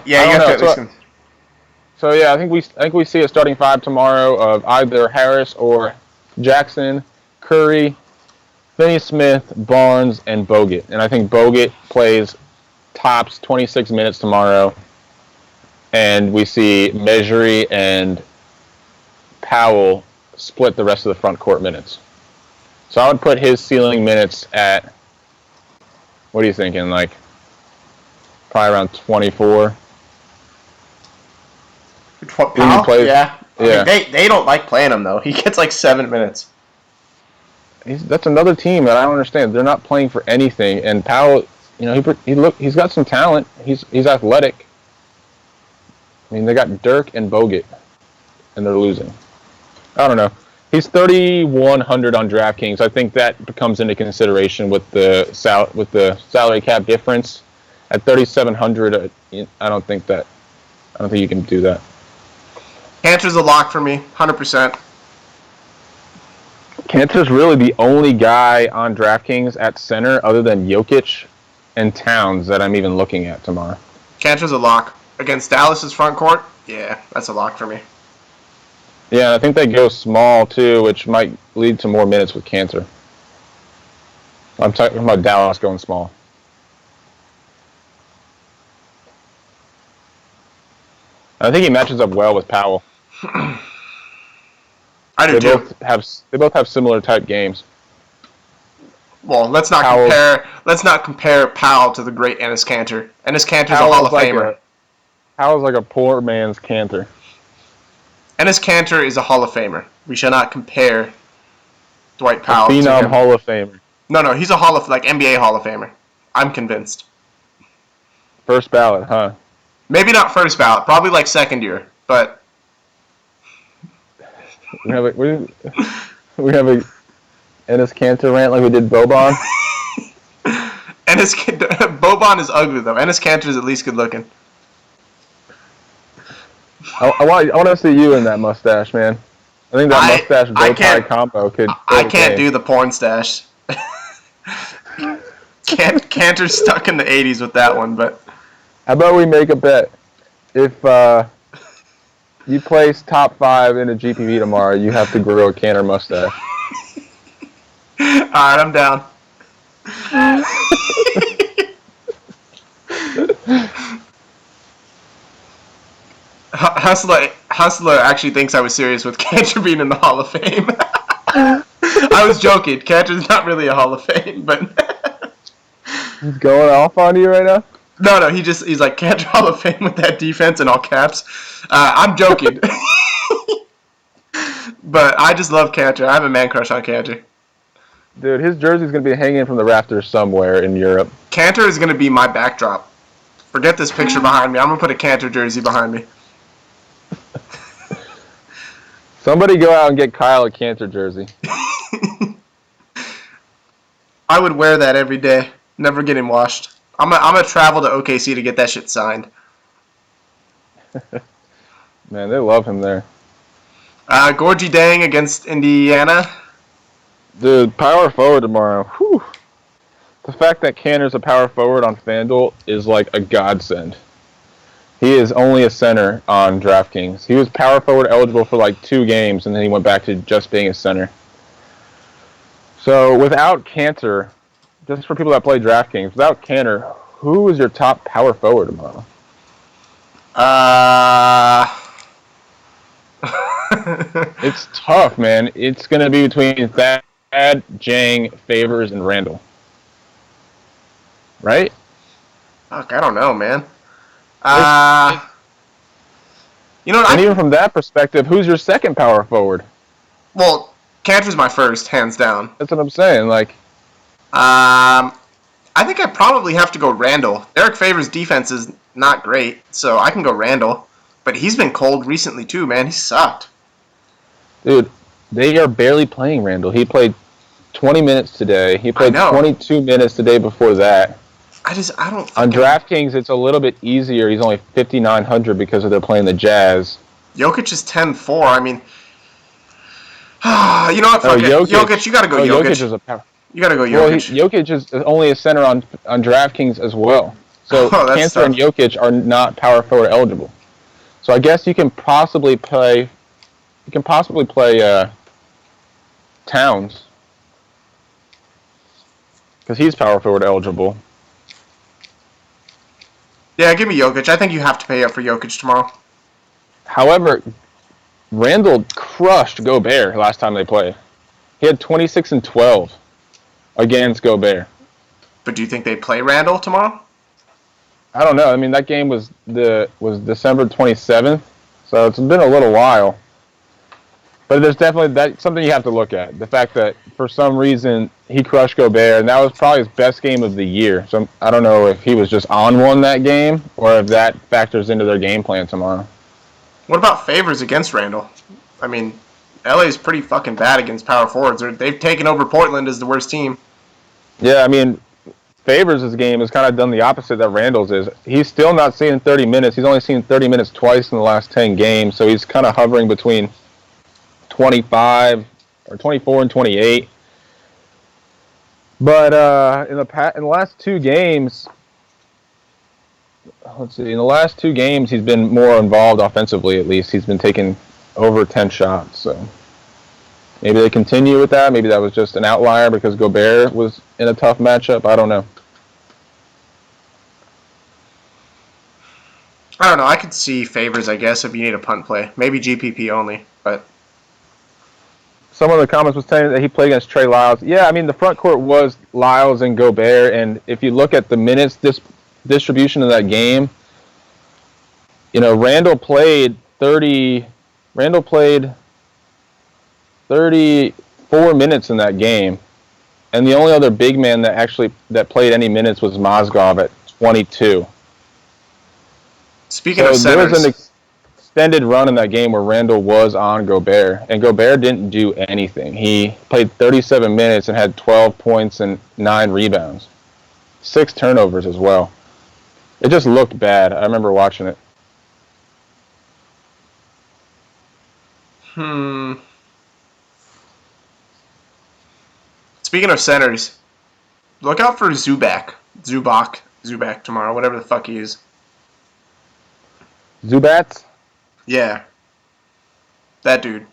think we see a starting five tomorrow of either Harris or Jackson, Curry, Finney-Smith, Barnes, and Bogut. And I think Bogut plays tops 26 minutes tomorrow. And we see Mejri and Powell split the rest of the front court minutes. So I would put his ceiling minutes at, what are you thinking, like probably around 24? Powell? Yeah. I mean, they don't like playing him, though. He gets like 7 minutes. That's another team that I don't understand. They're not playing for anything. And Powell, you know, he's got some talent. He's athletic. I mean, they got Dirk and Bogut, and they're losing. I don't know. He's 3,100 on DraftKings. I think that comes into consideration with the salary cap difference. At 3,700, I don't think you can do that. Cantor's a lock for me, 100%. Cantor's really the only guy on DraftKings at center other than Jokic and Towns that I'm even looking at tomorrow. Cantor's a lock. Against Dallas's front court, yeah, that's a lock for me. Yeah, I think they go small, too, which might lead to more minutes with Cantor. I'm talking about Dallas going small. I think he matches up well with Powell. I do too. They both have similar type games. Well, let's not compare Powell to the great Enes Kanter. Enes Kanter's a Hall of Famer. Powell's like a poor man's Kanter. Enes Kanter is a Hall of Famer. We shall not compare Dwight Powell to him. Hall of Famer. No, he's a NBA Hall of Famer. I'm convinced. First ballot, huh? Maybe not first ballot, probably like second year, but we have a Enes Kanter rant like we did Boban. Boban is ugly though. Enes Kanter is at least good looking. I want to see you in that mustache, man. I think that mustache bow tie combo could. I can't do the porn stash. Cantor's stuck in the 80s with that one, but. How about we make a bet? If you place top 5 in a GPV tomorrow, you have to grow a Kanter mustache. All right, I'm down. Hustler actually thinks I was serious with Kanter being in the Hall of Fame. I was joking. Kanter's not really a Hall of Fame, but he's going off on you right now? No, he's like Kanter Hall of Fame with that defense in all caps. I'm joking. But I just love Kanter. I have a man crush on Kanter. Dude, his jersey's going to be hanging from the rafters somewhere in Europe. Kanter is going to be my backdrop. Forget this picture behind me. I'm going to put a Kanter jersey behind me. Somebody go out and get Kyle a Kanter jersey. I would wear that every day. Never get him washed. I'm gonna travel to OKC to get that shit signed. Man, they love him there. Gorgie Dang against Indiana. Dude, power forward tomorrow. Whew. The fact that Cantor's a power forward on FanDuel is like a godsend. He is only a center on DraftKings. He was power forward eligible for like 2 games, and then he went back to just being a center. So without Cantor, just for people that play DraftKings, without Cantor, who is your top power forward tomorrow? It's tough, man. It's going to be between Thad, Jang, Favors, and Randall. Right? Fuck, I don't know, man. You know what? And even from that perspective, who's your second power forward? Well, Cantor's my first, hands down. That's what I'm saying. Like, I think I probably have to go Randall. Derek Favors' defense is not great, so I can go Randall. But he's been cold recently too, man. He sucked. dude, they are barely playing Randall. He played 20 minutes today. He played 22 minutes the day before that. I don't. On DraftKings, it's a little bit easier. He's only 5,900 because they're playing the Jazz. Jokic is 10-4. I mean, you know what? Fuck it. Jokic, you gotta go. Jokic is a power. You gotta go Jokic. Well, Jokic is only a center on DraftKings as well. So Cantor and Jokic are not power forward eligible. So I guess you can possibly play. Towns because he's power forward eligible. Yeah, give me Jokic. I think you have to pay up for Jokic tomorrow. However, Randall crushed Gobert last time they played. He had 26 and 12 against Gobert. But do you think they play Randall tomorrow? I don't know. I mean, that game was December 27th, so it's been a little while. But there's definitely something you have to look at. The fact that for some reason he crushed Gobert, and that was probably his best game of the year. So I don't know if he was just on one that game or if that factors into their game plan tomorrow. What about Favors against Randall? I mean, LA is pretty fucking bad against power forwards. They've taken over Portland as the worst team. Yeah, I mean, Favors' game has kind of done the opposite that Randall's is. He's still not seeing 30 minutes. He's only seen 30 minutes twice in the last 10 games, so he's kind of hovering between 25 or 24 and 28. But in the last 2 games, let's see. In the last 2 games, he's been more involved offensively. At least he's been taking over 10 shots. So maybe they continue with that. Maybe that was just an outlier because Gobert was in a tough matchup. I don't know. I don't know. I could see Favors, I guess, if you need a punt play. Maybe GPP only, but. Some of the comments was saying that he played against Trey Lyles. Yeah, I mean, the front court was Lyles and Gobert, and if you look at the minutes distribution of that game, you know, Randall played 34 minutes in that game, and the only other big man that played any minutes was Mozgov at 22. Speaking of centers, there was an extended run in that game where Randall was on Gobert, and Gobert didn't do anything. He played 37 minutes and had 12 points and 9 rebounds. 6 turnovers as well. It just looked bad. I remember watching it. Speaking of centers, look out for Zubac tomorrow, whatever the fuck he is. Zubats? Yeah. That dude.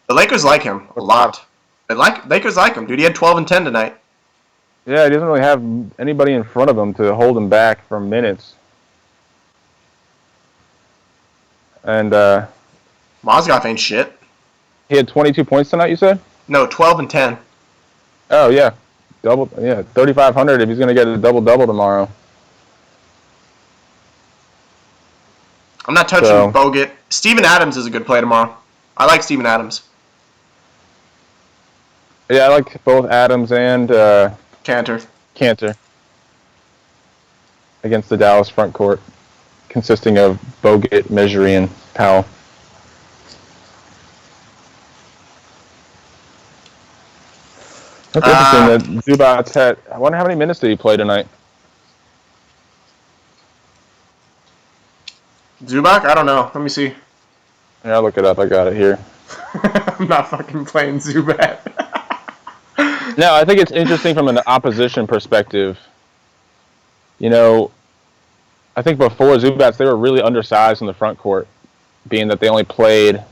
The Lakers like him a lot. Lakers like him, dude. He had 12 and 10 tonight. Yeah, he doesn't really have anybody in front of him to hold him back from minutes. And Mozgov ain't shit. He had 22 points tonight, you said? No, 12 and 10. Oh, yeah. 3,500 if he's going to get a double-double tomorrow. I'm not touching Bogut. Steven Adams is a good play tomorrow. I like Steven Adams. Yeah, I like both Adams and Cantor against the Dallas front court, consisting of Bogut, Mejri, and Powell. That's interesting that Zubats had. I wonder how many minutes did he play tonight? Zubac? I don't know. Let me see. Yeah, I'll look it up. I got it here. I'm not fucking playing Zubac. No, I think it's interesting from an opposition perspective. You know, I think before Zubats, they were really undersized in the front court, being that they only played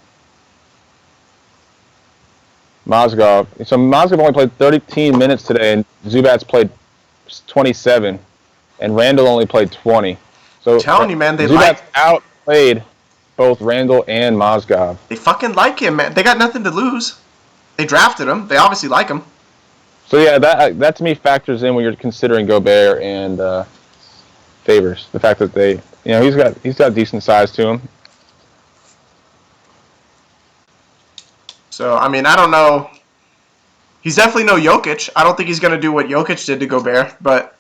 Mozgov. So Mozgov only played 13 minutes today, and Zubats played 27, and Randall only played 20. So I'm telling you, man, Zubats outplayed both Randall and Mozgov. they fucking like him, man. They got nothing to lose. They drafted him. They obviously like him. So yeah, that to me factors in when you're considering Gobert and Favors. The fact that he's got decent size to him. So I mean, I don't know. He's definitely no Jokic. I don't think he's gonna do what Jokic did to Gobert, but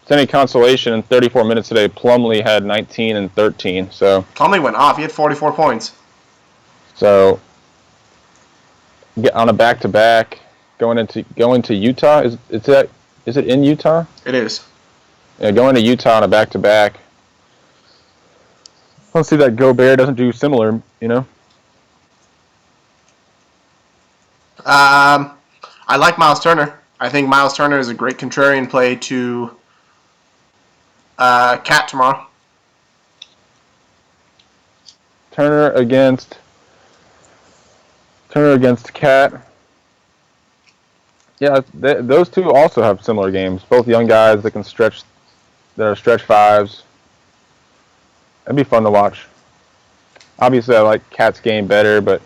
It's any consolation, in 34 minutes today, Plumlee had 19 and 13. So Plumlee went off. He had 44 points. So get on a back-to-back going to Utah. Is it in Utah? It is. Yeah, going to Utah on a back-to-back. I don't see that Gobert doesn't do similar, you know? I like Miles Turner. I think Miles Turner is a great contrarian play to Cat tomorrow. Turner against Cat. Yeah, those two also have similar games. Both young guys that are stretch fives. It'd be fun to watch. Obviously, I like Cat's game better, but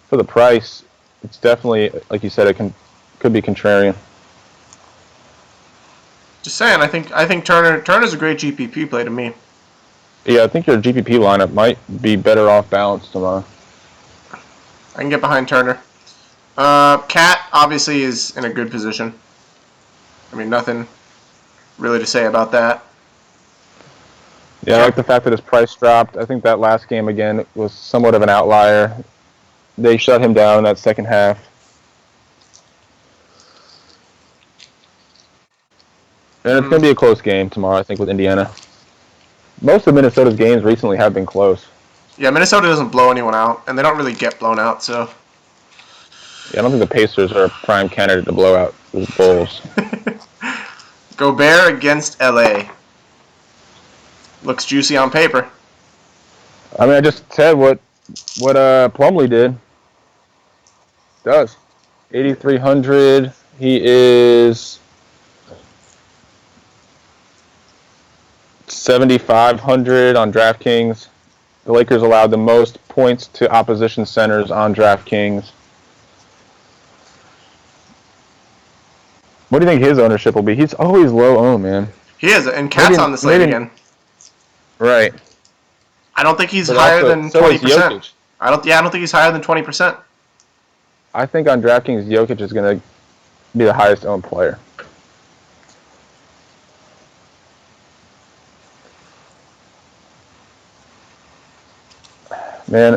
for the price, it's definitely, like you said, could be contrarian. Just saying, I think Turner's a great GPP play to me. Yeah, I think your GPP lineup might be better off balanced tomorrow. I can get behind Turner. Cat obviously is in a good position. I mean, nothing really to say about that. Yeah, I like the fact that his price dropped. I think that last game, again, was somewhat of an outlier. They shut him down in that second half. And it's going to be a close game tomorrow, I think, with Indiana. Most of Minnesota's games recently have been close. Yeah, Minnesota doesn't blow anyone out, and they don't really get blown out, so. Yeah, I don't think the Pacers are a prime candidate to blow out the Bulls. Gobert against LA. Looks juicy on paper. I mean, I just said what Plumlee did. Does 8,300. He is 7,500 on DraftKings. The Lakers allowed the most points to opposition centers on DraftKings. What do you think his ownership will be? He's always low owned, man. He is, and Cat's on the slate again. Right. I don't think he's higher than 20%. I don't think he's higher than 20%. I think on DraftKings, Jokic is going to be the highest owned player. Man,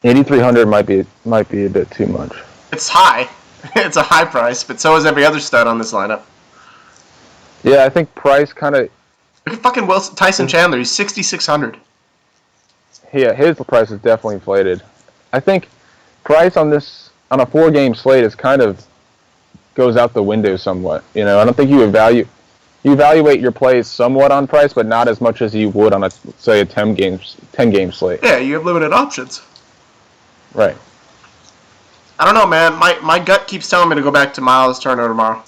8,300 might be a bit too much. It's high. It's a high price, but so is every other stud on this lineup. Yeah, I think Price kind of. Look at fucking Tyson Chandler. He's 6,600. Yeah, his price is definitely inflated. I think Price on a 4-game slate is kind of goes out the window somewhat. You know, I don't think you evaluate your plays somewhat on Price, but not as much as you would on a 10-game slate. Yeah, you have limited options. Right. I don't know, man. My gut keeps telling me to go back to Miles Turner tomorrow.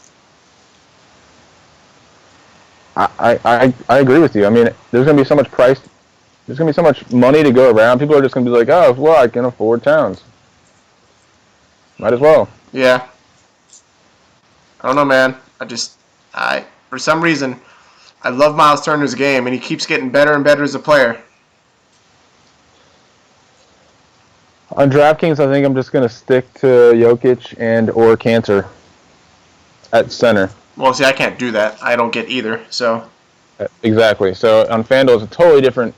I agree with you. I mean, there's going to be so much price. There's going to be so much money to go around. People are just going to be like, oh, well, I can afford Towns. Might as well. Yeah. I don't know, man. For some reason, I love Miles Turner's game, and he keeps getting better and better as a player. On DraftKings, I think I'm just going to stick to Jokic and or Cantor at center. Well, see, I can't do that. I don't get either, so. Exactly. So on FanDuel, it's a totally different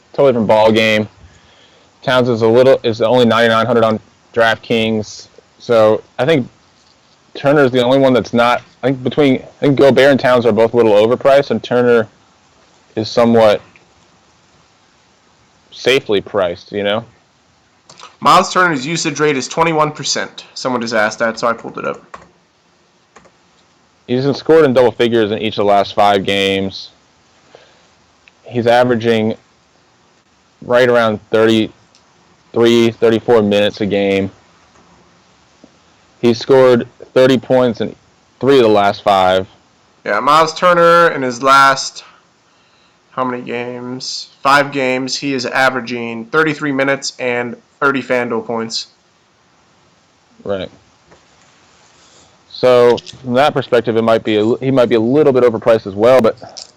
ball game. Towns is only 9,900 on DraftKings. So I think Turner is the only one that's not. I think Gobert and Towns are both a little overpriced, and Turner is somewhat safely priced. You know. Miles Turner's usage rate is 21%. Someone just asked that, so I pulled it up. He's scored in double figures in each of the last 5 games. He's averaging right around 33, 34 minutes a game. He scored 30 points in 3 of the last 5. Yeah, Miles Turner in his last, how many games? 5 games. He is averaging 33 minutes and 30 FanDuel points. Right. So from that perspective, he might be a little bit overpriced as well. But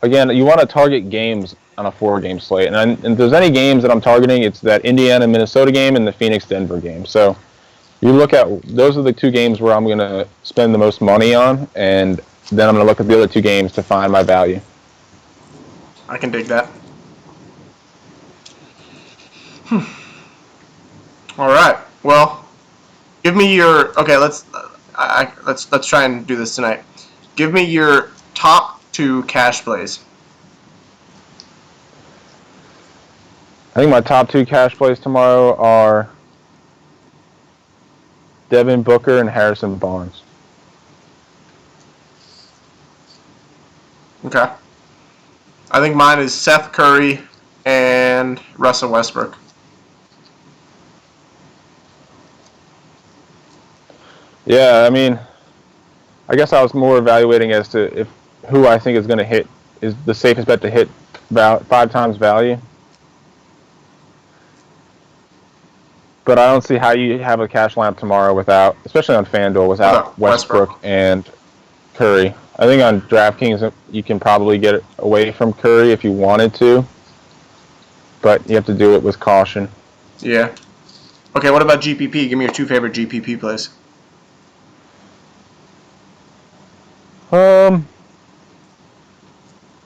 again, you want to target games on a 4-game slate, and if there's any games that I'm targeting, it's that Indiana-Minnesota game and the Phoenix-Denver game. So you look at those are the 2 games where I'm going to spend the most money on, and then I'm going to look at the other 2 games to find my value. I can dig that. All right. Well, give me your. Okay, let's try and do this tonight. Give me your top 2 cash plays. I think my top 2 cash plays tomorrow are Devin Booker and Harrison Barnes. Okay. I think mine is Seth Curry and Russell Westbrook. Yeah, I mean, I guess I was more evaluating as to who I think is going to hit is the safest bet to hit 5 times value. But I don't see how you have a cash lineup tomorrow without, especially on FanDuel, without Westbrook and Curry. I think on DraftKings you can probably get away from Curry if you wanted to, but you have to do it with caution. Yeah. Okay, what about GPP? Give me your 2 favorite GPP plays.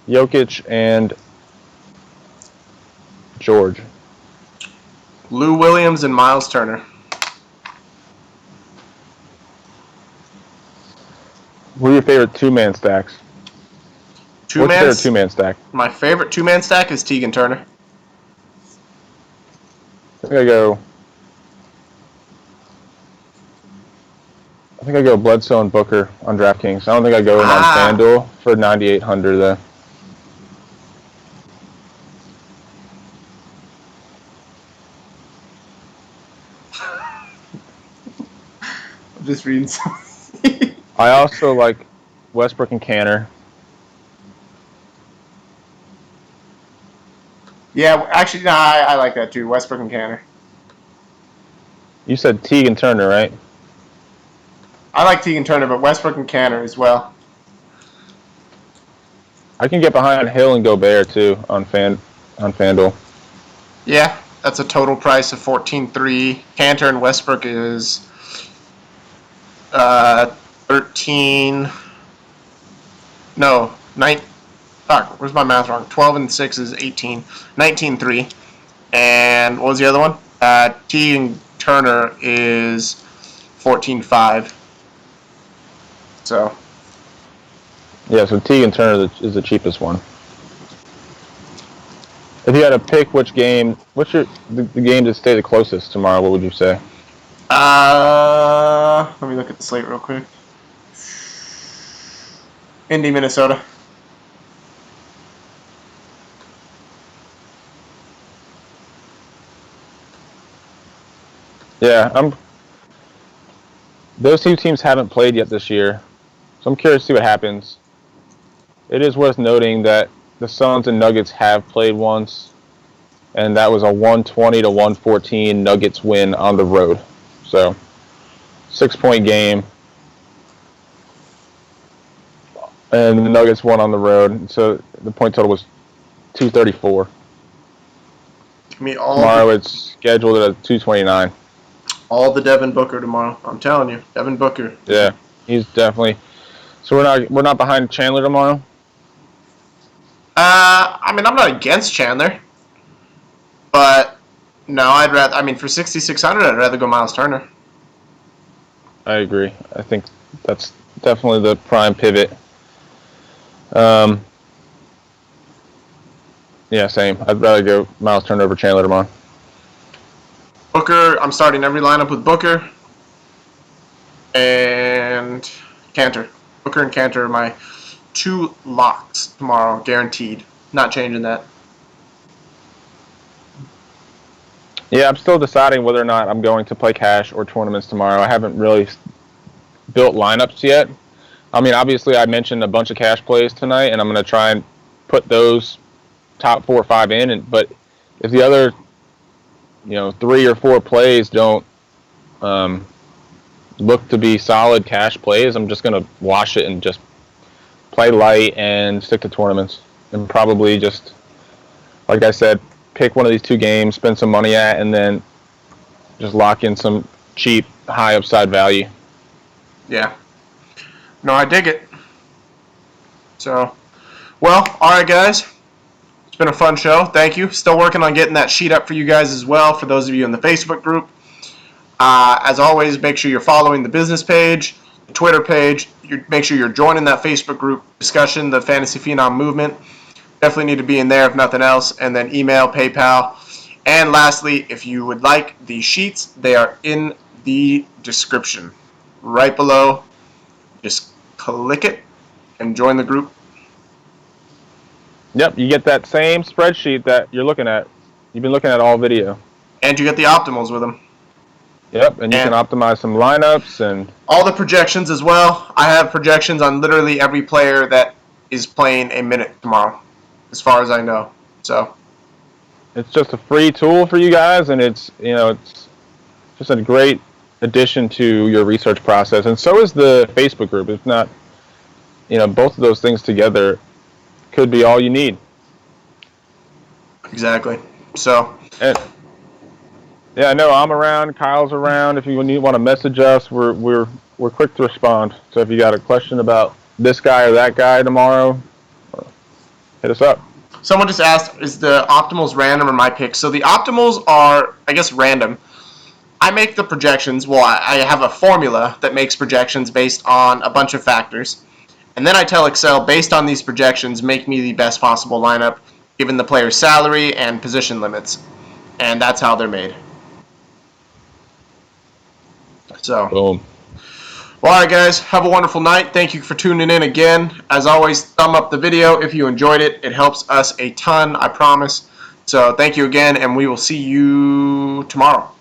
Jokic and George. Lou Williams and Miles Turner. What are your favorite 2-man stacks? What's your favorite 2-man stack? My favorite 2-man stack is Teagan Turner. I think I go Bledsoe and Booker on DraftKings. I don't think I go in on FanDuel for 9,800 though. I'm just reading something. I also like Westbrook and Canner. Yeah, actually, no, I like that too. Westbrook and Canner. You said Teagan Turner, right? I like Teagan Turner, but Westbrook and Canner as well. I can get behind Hill and Gobert too on FanDuel. Yeah, that's a total price of 14.3. Cantor and Westbrook is 13. No, 9. Fuck, where's my math wrong? 12 and 6 is 18. 19.3. And what was the other one? Teagan Turner is 14.5. So. Yeah, so Teagan Turner is the cheapest one. If you had to pick the game to stay the closest tomorrow, what would you say? Let me look at the slate real quick. Indy, Minnesota. Yeah, those 2 teams haven't played yet this year, so I'm curious to see what happens. It is worth noting that the Suns and Nuggets have played once, and that was a 120-114 Nuggets win on the road. So, 6-point game, and the Nuggets won on the road. So the point total was 234. Tomorrow it's scheduled at 229. All the Devin Booker tomorrow. I'm telling you, Devin Booker. Yeah, he's definitely. So we're not behind Chandler tomorrow. I mean, I'm not against Chandler, but no, I'd rather. I mean, for 6,600, I'd rather go Miles Turner. I agree. I think that's definitely the prime pivot. Yeah, same. I'd rather go Miles Turner over Chandler tomorrow. Booker, I'm starting every lineup with Booker and Cantor. Booker and Cantor are my 2 locks tomorrow, guaranteed. Not changing that. Yeah, I'm still deciding whether or not I'm going to play cash or tournaments tomorrow. I haven't really built lineups yet. I mean, obviously, I mentioned a bunch of cash plays tonight, and I'm going to try and put those top 4 or 5 in. But if the other, 3 or 4 plays don't look to be solid cash plays, I'm just going to wash it and just play light and stick to tournaments. And probably just, like I said, pick one of these 2 games, spend some money at, and then just lock in some cheap, high upside value. Yeah. No, I dig it. So, well, all right, guys. It's been a fun show. Thank you. Still working on getting that sheet up for you guys as well, for those of you in the Facebook group. As always, make sure you're following the business page, the Twitter page. Make sure you're joining that Facebook group discussion, the Fantasy Phenom movement. Definitely need to be in there if nothing else. And then email, PayPal. And lastly, if you would like the sheets, they are in the description right below. Just click it and join the group. Yep, you get that same spreadsheet that you're looking at. You've been looking at all video. And you get the optimals with them. Yep, and you can optimize some lineups and all the projections as well. I have projections on literally every player that is playing a minute tomorrow, as far as I know. So it's just a free tool for you guys, and it's just a great addition to your research process. And so is the Facebook group. It's not, both of those things together could be all you need. Exactly. So. Yeah, I know I'm around. Kyle's around. If you want to message us, we're quick to respond. So if you got a question about this guy or that guy tomorrow, hit us up. Someone just asked, is the optimals random or my picks? So the optimals are, I guess, random. I make the projections. Well, I have a formula that makes projections based on a bunch of factors. And then I tell Excel, based on these projections, make me the best possible lineup, given the player's salary and position limits. And that's how they're made. So, boom. Well, all right, guys. Have a wonderful night. Thank you for tuning in again. As always, thumb up the video if you enjoyed it. It helps us a ton, I promise. So thank you again, and we will see you tomorrow.